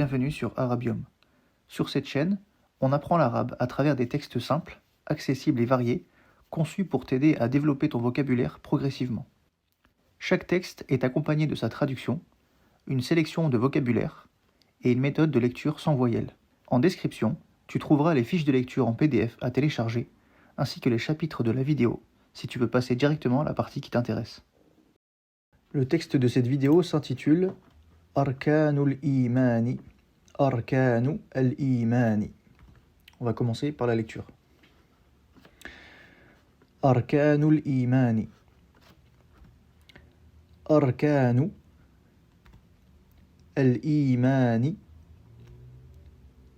bienvenue sur Arabium. Sur cette chaîne, on apprend l'arabe à travers des textes simples, accessibles et variés, conçus pour t'aider à développer ton vocabulaire progressivement. Chaque texte est accompagné de sa traduction, une sélection de vocabulaire et une méthode de lecture sans voyelles. En description, tu trouveras les fiches de lecture en PDF à télécharger, ainsi que les chapitres de la vidéo, si tu veux passer directement à la partie qui t'intéresse. Le texte de cette vidéo s'intitule Arkanul Imani. Arkanu al-Imani. On va commencer par la lecture. Arkanul Imani. Arkanu al-Imani.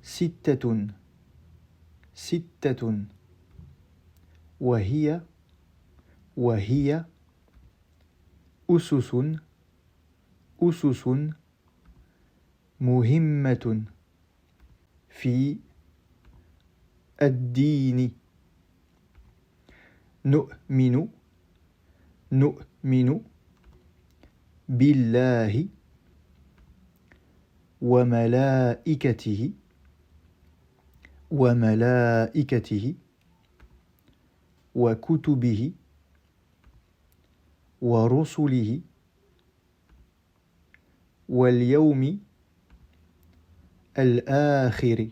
Sittatun. Sittatun. وهي أسس مهمة في الدين نؤمن بالله وملائكته وكتبه ورسله واليوم الآخر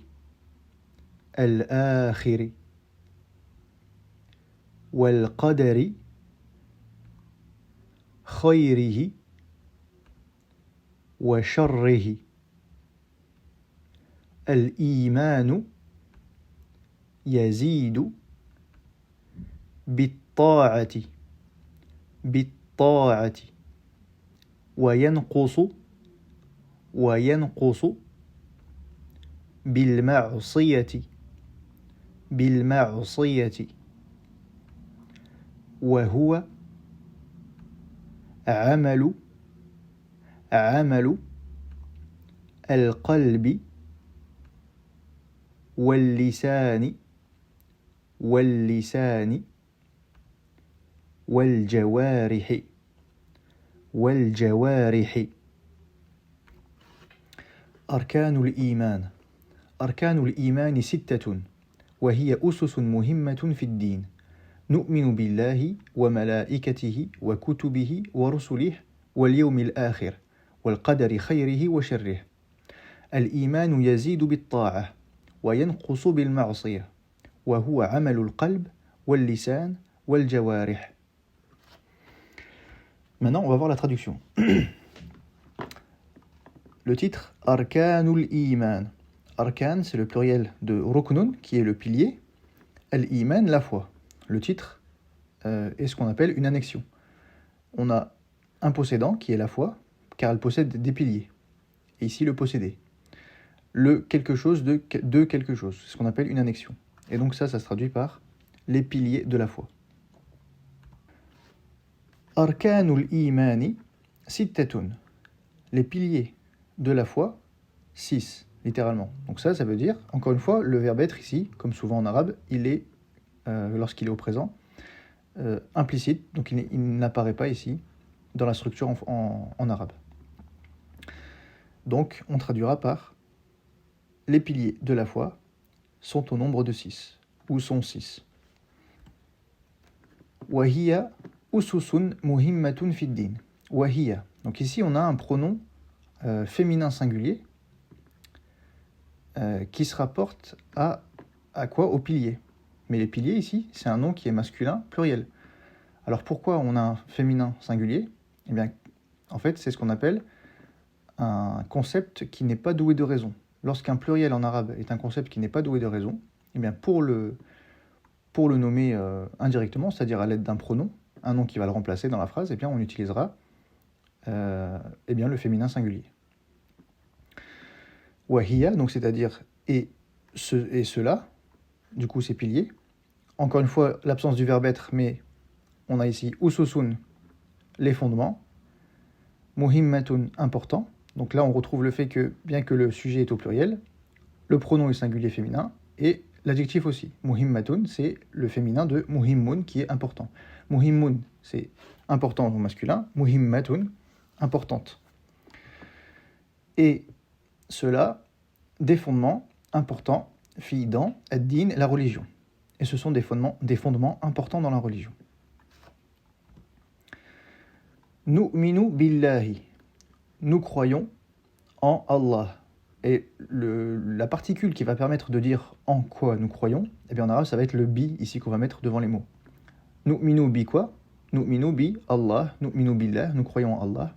والقدر خيره وشره. الإيمان يزيد بالطاعة وينقص بالمعصية وهو عمل القلب واللسان والجوارح. أركان الإيمان. أركان الإيمان 6 وهي أسس مهمة في الدين نؤمن بالله وملائكته وكتبه ورسله واليوم الآخر والقدر خيره وشره. الإيمان يزيد بالطاعة وينقص بالمعصية وهو عمل القلب واللسان والجوارح. Maintenant, on va voir la traduction. Le titre, Arkanul Iman. Arkan, c'est le pluriel de Ruknun, qui est le pilier. Al-Iman, la foi. Le titre est ce qu'on appelle une annexion. On a un possédant, qui est la foi, car elle possède des piliers. Et ici, le possédé. Le quelque chose de quelque chose. C'est ce qu'on appelle une annexion. Et donc ça se traduit par les piliers de la foi. Arkanul Imani Sittatun. Les piliers de la foi, 6, littéralement. Donc ça veut dire, encore une fois, le verbe être ici, comme souvent en arabe, il est, lorsqu'il est au présent, implicite, donc il n'apparaît pas ici dans la structure en arabe. Donc on traduira par les piliers de la foi sont au nombre de 6, ou sont 6. Wahiya ususun muhimmatun fid din. Wahiya. Donc ici on a un pronom féminin singulier qui se rapporte à quoi? Aux piliers. Mais les piliers ici, c'est un nom qui est masculin pluriel. Alors pourquoi on a un féminin singulier? Eh bien, en fait, c'est ce qu'on appelle un concept qui n'est pas doué de raison. Lorsqu'un pluriel en arabe est un concept qui n'est pas doué de raison, eh bien pour le nommer indirectement, c'est-à-dire à l'aide d'un pronom, un nom qui va le remplacer dans la phrase, eh bien on utilisera le féminin singulier. Wahiya, donc c'est-à-dire et cela, du coup c'est pilier. Encore une fois, l'absence du verbe être, mais on a ici ususun, les fondements, muhimmatun, important. Donc là on retrouve le fait que, bien que le sujet est au pluriel, le pronom est singulier féminin, et l'adjectif aussi. Muhimmatun, c'est le féminin de muhimmun, qui est important. Muhimmun, c'est important au masculin. Muhimmatun, importante. Et cela des fondements importants, fi dans ad-din, la religion. Et ce sont des fondements importants dans la religion. Nu'minu billahi. Nous croyons en Allah. Et la particule qui va permettre de dire en quoi nous croyons, eh bien en arabe ça va être le bi ici qu'on va mettre devant les mots. Nu'minu bi quoi? Nu'minu bi Allah, nu'minu billah, nous croyons en Allah.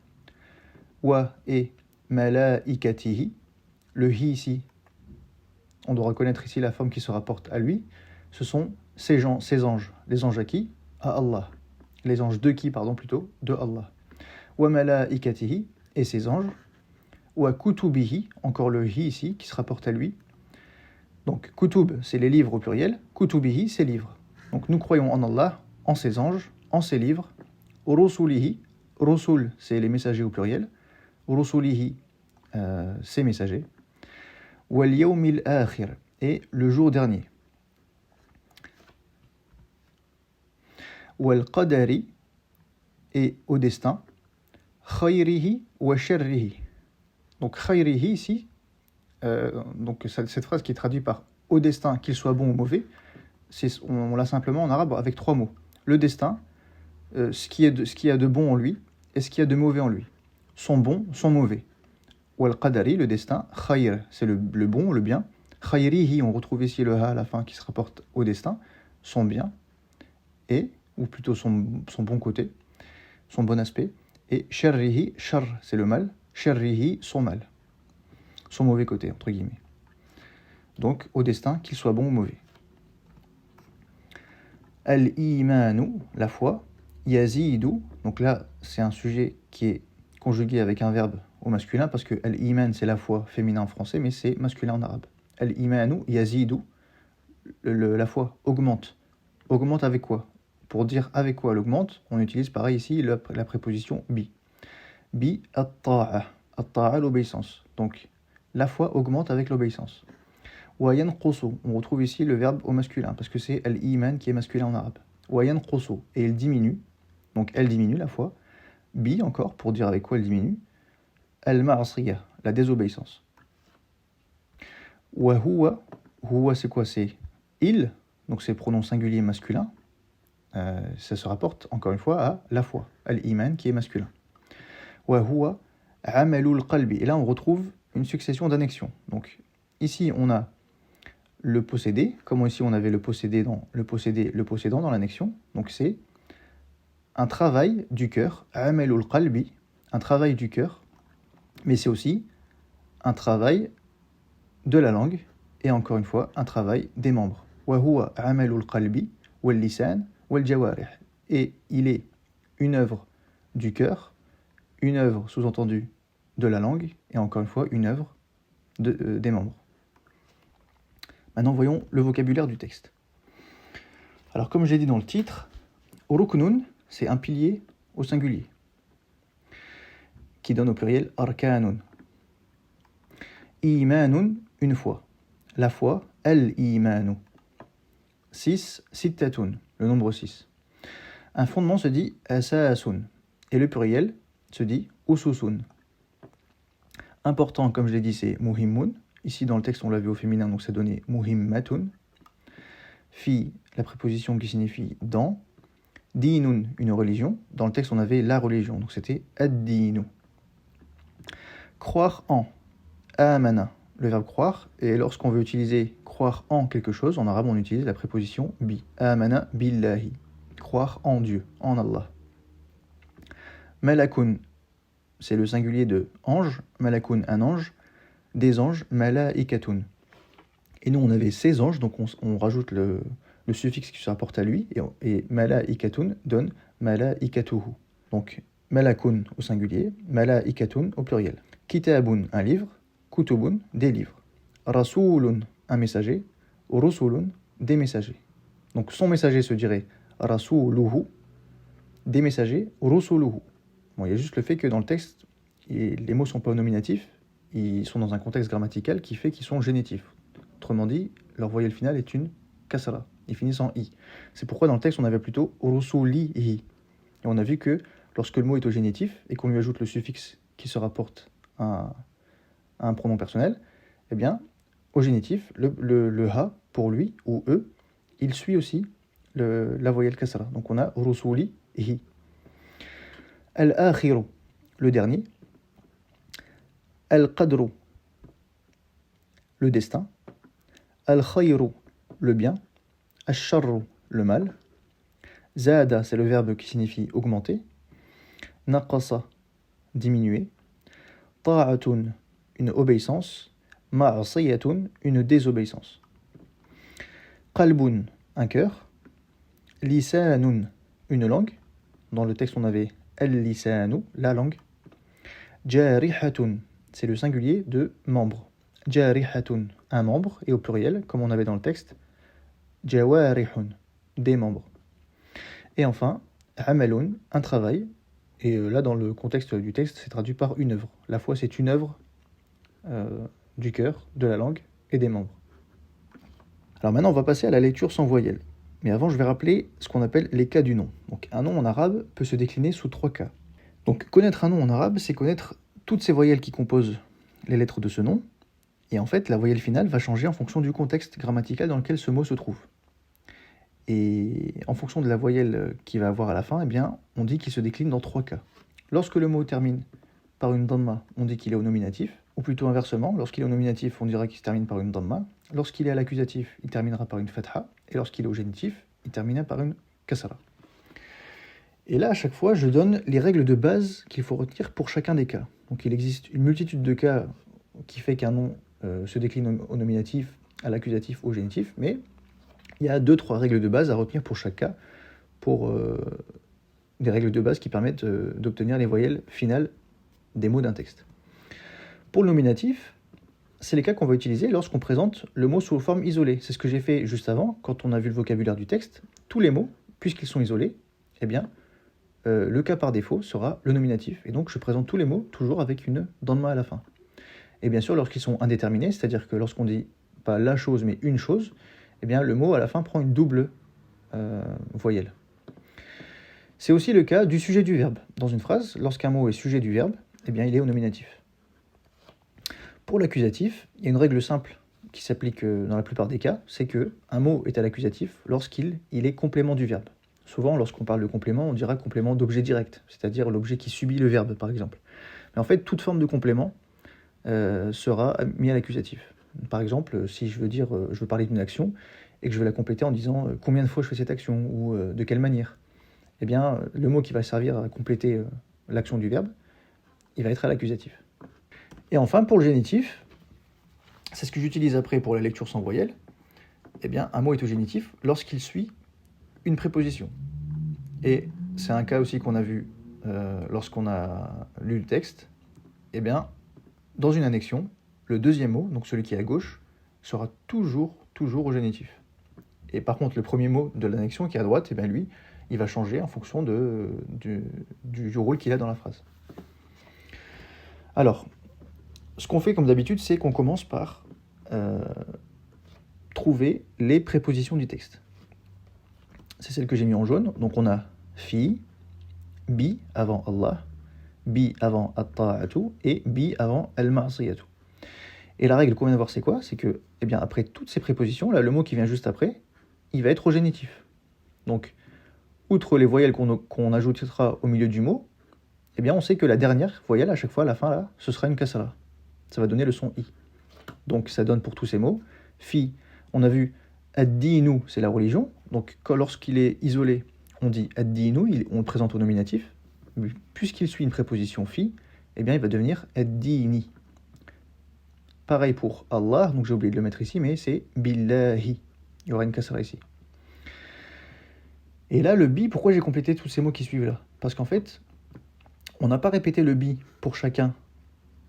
Wa et malaikatihi, le hi ici, on doit reconnaître ici la forme qui se rapporte à lui, ce sont ces anges. Les anges à qui? À Allah. Les anges de qui, pardon, plutôt? De Allah. Wa malaikatihi, et ses anges. Wa kutubihi, encore le hi ici, qui se rapporte à lui. Donc, kutub, c'est les livres au pluriel. Kutubihi, c'est livres. Donc, nous croyons en Allah, en ses anges, en ses livres. Rusulihi, rusul, c'est les messagers au pluriel. Rusulihi, ses messagers. Wal yawmil akhir, et le jour dernier. Wal qadari, et au destin. Khayrihi wa sharrihi. Donc khayrihi ici, donc cette phrase qui est traduite par au destin, qu'il soit bon ou mauvais, on l'a simplement en arabe avec trois mots. Le destin, ce qui a de bon en lui et ce qui a de mauvais en lui. Son bon, son mauvais. Wal qadari, le destin. Khayr, c'est le bon, le bien. Khayrihi, on retrouve ici le ha à la fin qui se rapporte au destin, son bien, et, ou plutôt son bon côté, son bon aspect. Et sharrihi, shar, c'est le mal. Sharrihi, son mal. Son mauvais côté, entre guillemets. Donc, au destin, qu'il soit bon ou mauvais. Al-imanu, la foi. Yazidu, donc là, c'est un sujet qui est conjugué avec un verbe au masculin, parce que al-iman, c'est la foi féminin en français, mais c'est masculin en arabe. Al-imanu, yazidu, la foi augmente. Augmente avec quoi? Pour dire avec quoi elle augmente, on utilise pareil ici la préposition bi. Bi at-ta'a. At-ta'a, l'obéissance. Donc, la foi augmente avec l'obéissance. Wa yanqusu, on retrouve ici le verbe au masculin, parce que c'est al-iman qui est masculin en arabe. Wa yanqusu, et il diminue. Donc, elle diminue la foi. Bi, encore, pour dire avec quoi elle diminue. Al-ma'asiyah, la désobéissance. Wa huwa, huwa c'est quoi? C'est il, donc c'est pronom singulier masculin. Ça se rapporte encore une fois à la foi, al-iman qui est masculin. Wa huwa amalul qalbi, et là on retrouve une succession d'annexions. Donc ici on a le possédé, comme ici on avait le possédant dans l'annexion. Donc c'est un travail du cœur, amalul qalbi, un travail du cœur, mais c'est aussi un travail de la langue, et encore une fois, un travail des membres. Wa huwa amalul qalbi wal lisan wal jawarih. Et il est une œuvre du cœur, une œuvre sous-entendue de la langue, et encore une fois, une œuvre des membres. Maintenant, voyons le vocabulaire du texte. Alors, comme j'ai dit dans le titre, ruknun, c'est un pilier au singulier, qui donne au pluriel arkanun. Imanun, une foi. La foi, al-imanu. 6, sittatun, le nombre 6. Un fondement se dit asasun, et le pluriel se dit ususun. Important, comme je l'ai dit, c'est muhimmun. Ici, dans le texte, on l'a vu au féminin, donc ça donnait muhimmatun. Fi, la préposition qui signifie dans. Dinun, une religion. Dans le texte, on avait la religion, donc c'était ad-dinu. Croire en. Amana, le verbe croire, et lorsqu'on veut utiliser croire en quelque chose, en arabe on utilise la préposition bi. Amana billahi, croire en Dieu, en Allah. Malakun, c'est le singulier de ange. Malakun, un ange. Des anges, malaikatun. Et nous on avait ces anges, donc on rajoute le suffixe qui se rapporte à lui, et malaikatun donne malaikatuhu. Donc malakun au singulier, malaikatun au pluriel. Kitabun, un livre. Kutubun, des livres. Rasulun, un messager. Rusulun, des messagers. Donc son messager se dirait rasuluhu, des messagers, rusuluhu. Bon, il y a juste le fait que dans le texte, les mots ne sont pas nominatifs, ils sont dans un contexte grammatical qui fait qu'ils sont génitifs. Autrement dit, leur voyelle finale est une kasra, ils finissent en i. C'est pourquoi dans le texte on avait plutôt rusulihi. Et on a vu que lorsque le mot est au génitif et qu'on lui ajoute le suffixe qui se rapporte à à un pronom personnel, eh bien, au génitif, le ha, pour lui, ou eux, il suit aussi la voyelle kasra. Donc on a rusuli hi. Al-akhiru, le dernier. Al-qadru, le destin. Al-khayru, le bien. Al-sharru, le mal. Zada, c'est le verbe qui signifie augmenter. Naqasa, diminuer. Ta'atun, une obéissance. Ma'asiyatun, une désobéissance. Qalbun, un cœur. Lisanun, une langue. Dans le texte, on avait al-lisanu, la langue. Jarihatun, c'est le singulier de membre. Jarihatun, un membre, et au pluriel, comme on avait dans le texte, jawarihun, des membres. Et enfin, amalun, un travail. Et là, dans le contexte du texte, c'est traduit par une œuvre. La foi, c'est une œuvre du cœur, de la langue et des membres. Alors maintenant, on va passer à la lecture sans voyelle. Mais avant, je vais rappeler ce qu'on appelle les cas du nom. Donc, un nom en arabe peut se décliner sous 3 cas. Donc, connaître un nom en arabe, c'est connaître toutes ces voyelles qui composent les lettres de ce nom. Et en fait, la voyelle finale va changer en fonction du contexte grammatical dans lequel ce mot se trouve. Et en fonction de la voyelle qu'il va avoir à la fin, eh bien, on dit qu'il se décline dans 3 cas. Lorsque le mot termine par une dhamma, on dit qu'il est au nominatif, ou plutôt inversement, lorsqu'il est au nominatif, on dira qu'il se termine par une dhamma. Lorsqu'il est à l'accusatif, il terminera par une fatha, et lorsqu'il est au génitif, il terminera par une kasra. Et là, à chaque fois, je donne les règles de base qu'il faut retenir pour chacun des cas. Donc il existe une multitude de cas qui fait qu'un nom se décline au nominatif, à l'accusatif ou au génitif, mais il y a 2-3 règles de base à retenir pour chaque cas, pour des règles de base qui permettent d'obtenir les voyelles finales des mots d'un texte. Pour le nominatif, c'est les cas qu'on va utiliser lorsqu'on présente le mot sous forme isolée. C'est ce que j'ai fait juste avant, quand on a vu le vocabulaire du texte. Tous les mots, puisqu'ils sont isolés, eh bien, le cas par défaut sera le nominatif. Et donc, je présente tous les mots toujours avec une dhamma à la fin. Et bien sûr, lorsqu'ils sont indéterminés, c'est-à-dire que lorsqu'on dit pas la chose, mais une chose, eh bien, le mot à la fin prend une double voyelle. C'est aussi le cas du sujet du verbe. Dans une phrase, lorsqu'un mot est sujet du verbe, eh bien, il est au nominatif. Pour l'accusatif, il y a une règle simple qui s'applique dans la plupart des cas, c'est qu'un mot est à l'accusatif lorsqu'il est complément du verbe. Souvent, lorsqu'on parle de complément, on dira complément d'objet direct, c'est-à-dire l'objet qui subit le verbe, par exemple. Mais en fait, toute forme de complément sera mis à l'accusatif. Par exemple, si je veux parler d'une action et que je veux la compléter en disant combien de fois je fais cette action ou de quelle manière, eh bien, le mot qui va servir à compléter l'action du verbe, il va être à l'accusatif. Et enfin, pour le génitif, c'est ce que j'utilise après pour la lecture sans voyelle, eh bien, un mot est au génitif lorsqu'il suit une préposition. Et c'est un cas aussi qu'on a vu lorsqu'on a lu le texte. Eh bien, dans une annexion, le deuxième mot, donc celui qui est à gauche, sera toujours au génitif. Et par contre, le premier mot de l'annexion qui est à droite, eh bien lui, il va changer en fonction du rôle qu'il a dans la phrase. Alors, ce qu'on fait comme d'habitude, c'est qu'on commence par trouver les prépositions du texte. C'est celle que j'ai mis en jaune. Donc on a fi, bi avant Allah, bi avant at-ta'atu et bi avant al-ma'siyatu. Et la règle qu'on vient de voir, c'est quoi ? C'est que, eh bien, après toutes ces prépositions, là, le mot qui vient juste après, il va être au génitif. Donc, outre les voyelles qu'on ajoutera au milieu du mot, eh bien, on sait que la dernière voyelle, à chaque fois, à la fin, là, ce sera une kasra. Ça va donner le son i. Donc, ça donne pour tous ces mots. Fi, on a vu ad-dinu, c'est la religion. Donc, lorsqu'il est isolé, on dit ad-dinu, on le présente au nominatif. Puisqu'il suit une préposition fi, eh bien, il va devenir ad-dini. Pareil pour Allah, donc j'ai oublié de le mettre ici, mais c'est billahi. Il y aura une kasra ici. Et là, le bi, pourquoi j'ai complété tous ces mots qui suivent là ? Parce qu'en fait, on n'a pas répété le bi pour chacun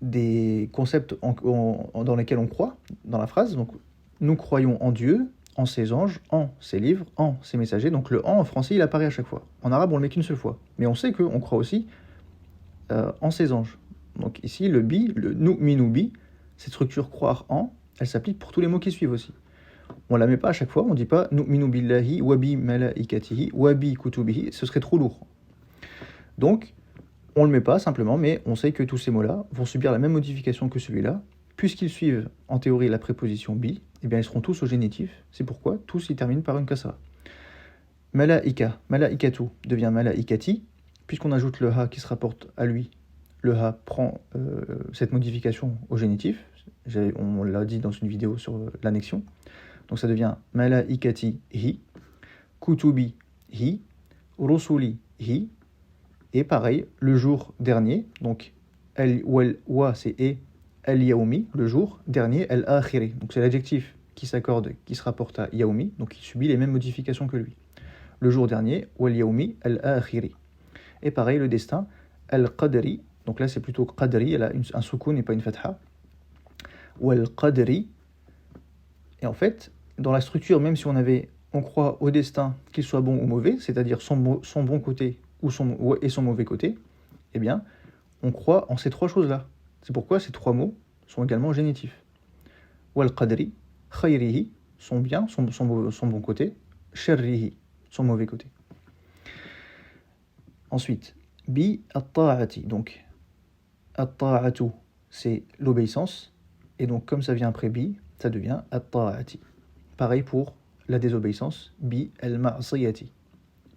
des concepts dans lesquels on croit, dans la phrase. Donc, nous croyons en Dieu, en ses anges, en ses livres, en ses messagers. Donc, le en français, il apparaît à chaque fois. En arabe, on le met qu'une seule fois. Mais on sait qu'on croit aussi en ses anges. Donc, ici, le bi, le nu'minu bi, cette structure croire en, elle s'applique pour tous les mots qui suivent aussi. On la met pas à chaque fois, on dit pas nu'minu billahi, wa bi malaikatihi, wa bi kutubihi, ce serait trop lourd. Donc, on le met pas simplement, mais on sait que tous ces mots-là vont subir la même modification que celui-là, puisqu'ils suivent en théorie la préposition bi, eh bien ils seront tous au génitif. C'est pourquoi tous ils terminent par une kasra. Malaika, malaikatu devient malaikati, puisqu'on ajoute le ha qui se rapporte à lui. Le ha prend cette modification au génitif. On l'a dit dans une vidéo sur l'annexion. Donc ça devient malaikati hi, kutubi hi, rusuli hi. Et pareil, le jour dernier, donc wa c'est et, el yaoumi, le jour dernier, el akhiri. Donc c'est l'adjectif qui s'accorde, qui se rapporte à yaoumi, donc il subit les mêmes modifications que lui. Le jour dernier, wal yaoumi, el akhiri. Et pareil, le destin, el qadri, donc là c'est plutôt qadri, elle a un soukoun et pas une fatha. Wal qadri. Et en fait, dans la structure, même si on croit au destin, qu'il soit bon ou mauvais, c'est-à-dire son bon côté et son mauvais côté, eh bien, on croit en ces trois choses-là. C'est pourquoi ces trois mots sont également génitifs. Wal qadri, khayrihi, son bien, son bon côté, sharrihi, son mauvais côté. Ensuite, bi at-ta'ati, donc at-ta'atu, c'est l'obéissance, et donc comme ça vient après bi, ça devient at-ta'ati. Pareil pour la désobéissance, bi al-ma'siyati.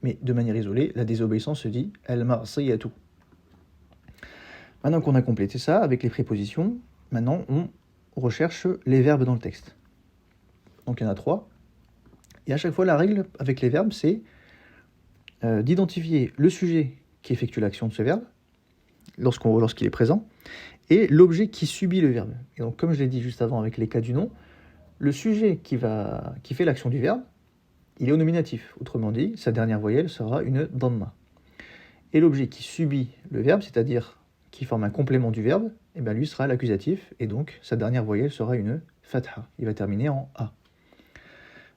Mais de manière isolée, la désobéissance se dit al-ma'siyatu. Maintenant qu'on a complété ça avec les prépositions, maintenant on recherche les verbes dans le texte. Donc il y en a 3. Et à chaque fois, la règle avec les verbes, c'est d'identifier le sujet qui effectue l'action de ce verbe, lorsqu'il est présent, et l'objet qui subit le verbe. Et donc, comme je l'ai dit juste avant avec les cas du nom, le sujet qui fait l'action du verbe, il est au nominatif. Autrement dit, sa dernière voyelle sera une dhamma. Et l'objet qui subit le verbe, c'est-à-dire qui forme un complément du verbe, eh bien lui sera l'accusatif, et donc sa dernière voyelle sera une fatha. Il va terminer en a.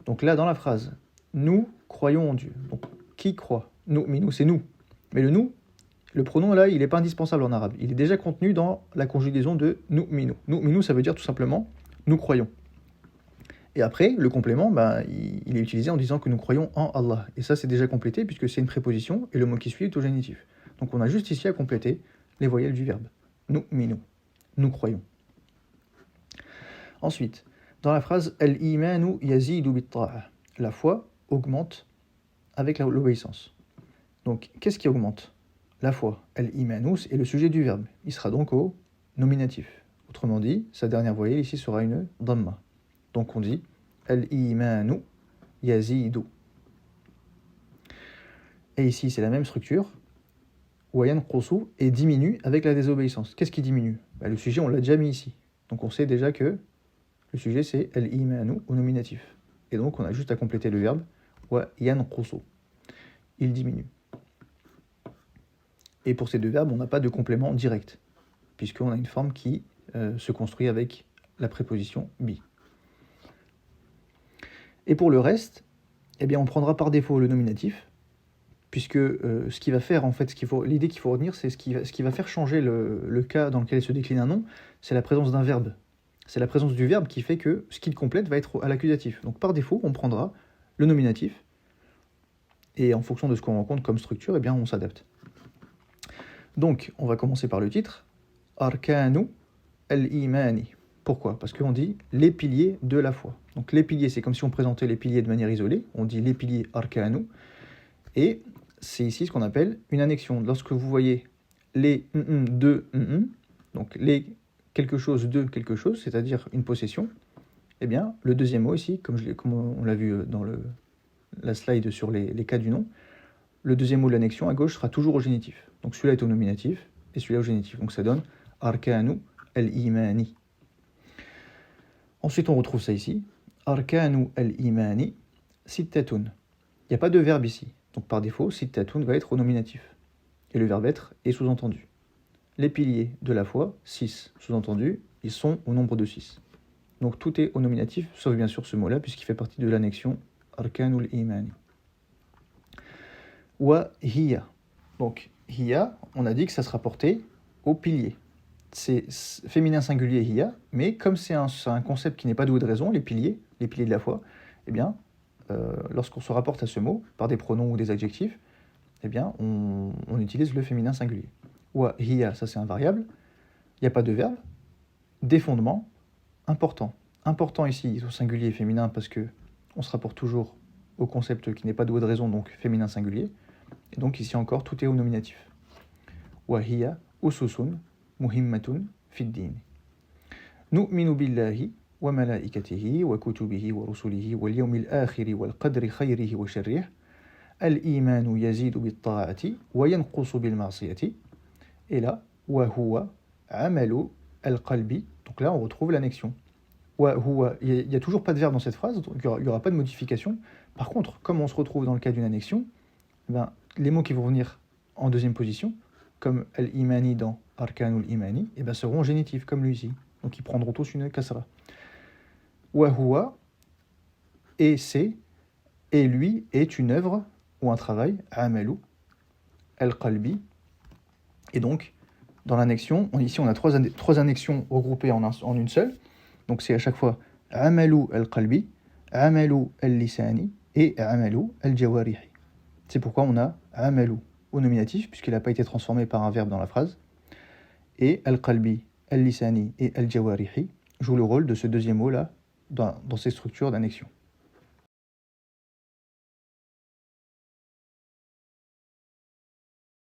Donc là, dans la phrase, nous croyons en Dieu. Donc, qui croit? Nous, mais nous, c'est nous. Mais le pronom là, il n'est pas indispensable en arabe. Il est déjà contenu dans la conjugaison de nous, minou. Nous, minou, ça veut dire tout simplement nous croyons. Et après, le complément, il est utilisé en disant que nous croyons en Allah. Et ça, c'est déjà complété puisque c'est une préposition et le mot qui suit est au génitif. Donc on a juste ici à compléter les voyelles du verbe. Nous, minou. Nous croyons. Ensuite, dans la phrase al-imanu yazidu bit-ta'a, la foi augmente avec l'obéissance. Donc, qu'est-ce qui augmente? La foi, al-imanu, est le sujet du verbe. Il sera donc au nominatif. Autrement dit, sa dernière voyelle ici sera une dhamma. Donc on dit al-imanu yazidu. Et ici, c'est la même structure. Wa yanqusu et diminue avec la désobéissance. Qu'est-ce qui diminue? Le sujet, on l'a déjà mis ici. Donc on sait déjà que le sujet, c'est al-imanu au nominatif. Et donc on a juste à compléter le verbe wa yanqusu. Il diminue. Et pour ces deux verbes, on n'a pas de complément direct, puisqu'on a une forme qui se construit avec la préposition bi. Et pour le reste, eh bien, on prendra par défaut le nominatif, puisque ce qui va faire, en fait, l'idée qu'il faut retenir, c'est ce qui va faire changer le cas dans lequel se décline un nom, c'est la présence d'un verbe. C'est la présence du verbe qui fait que ce qu'il complète va être à l'accusatif. Donc par défaut, on prendra le nominatif, et en fonction de ce qu'on rencontre comme structure, eh bien, on s'adapte. Donc, on va commencer par le titre, Arkanu al-Imani. Pourquoi? Parce qu'on dit les piliers de la foi. Donc les piliers, c'est comme si on présentait les piliers de manière isolée. On dit les piliers Arkanu. Et c'est ici ce qu'on appelle une annexion. Lorsque vous voyez les de donc les quelque chose de quelque chose, c'est-à-dire une possession, eh bien, le deuxième mot ici, comme on l'a vu dans la slide sur les cas du nom, le deuxième mot de l'annexion à gauche sera toujours au génitif. Donc celui-là est au nominatif et celui-là au génitif. Donc ça donne Arkanu al-Imani. Ensuite, on retrouve ça ici. Arkanu al-Imani sittatun. Il n'y a pas de verbe ici. Donc par défaut, sittatun va être au nominatif. Et le verbe être est sous-entendu. Les piliers de la foi, 6. Sous-entendu, ils sont au nombre de 6. Donc tout est au nominatif, sauf bien sûr ce mot-là, puisqu'il fait partie de l'annexion Arkanu al-Imani. Wa hiya. Donc hiya, on a dit que ça se rapportait au pilier. C'est féminin singulier hiya, mais comme c'est un concept qui n'est pas doué de raison, les piliers de la foi, eh bien, lorsqu'on se rapporte à ce mot par des pronoms ou des adjectifs, eh bien, on utilise le féminin singulier. Wa hiya, ça c'est un variable, il n'y a pas de verbe, des fondements, important. Important ici, au singulier et féminin, parce que on se rapporte toujours au concept qui n'est pas doué de raison, donc féminin singulier. Et donc ici encore, tout est au nominatif. Wa hiya ususun muhimmatun fid din. Nu'minu billahi wa malaikatihi wa kutubihi wa rusulihi wal yawmil akhiri wal qadri khayrihi wa sharrihi. Al-imanu yazidu bit ta'ati wa yanqusu bil ma'siyati. Et là, wa huwa amalu al-qalbi. Donc là, on retrouve l'annexion. Wa huwa, il n'y a toujours pas de verbe dans cette phrase, donc il n'y aura pas de modification. Par contre, comme on se retrouve dans le cas d'une annexion, ben, les mots qui vont venir en deuxième position, comme al-imani dans arkanul imani, et ben, seront génitifs, comme lui ici. Donc ils prendront tous une kasra. Wa huwa, et c'est, et lui est une œuvre ou un travail, amalu, al-qalbi. Et donc, dans l'annexion, ici on a trois annexions regroupées en une seule. Donc c'est à chaque fois amalu al-qalbi, amalu al-lisani et amalu al-jawarihi. C'est pourquoi on a amalu au nominatif, puisqu'il n'a pas été transformé par un verbe dans la phrase. Et al-qalbi, al-lisani et al-jawarihi jouent le rôle de ce deuxième mot-là dans ces structures d'annexion.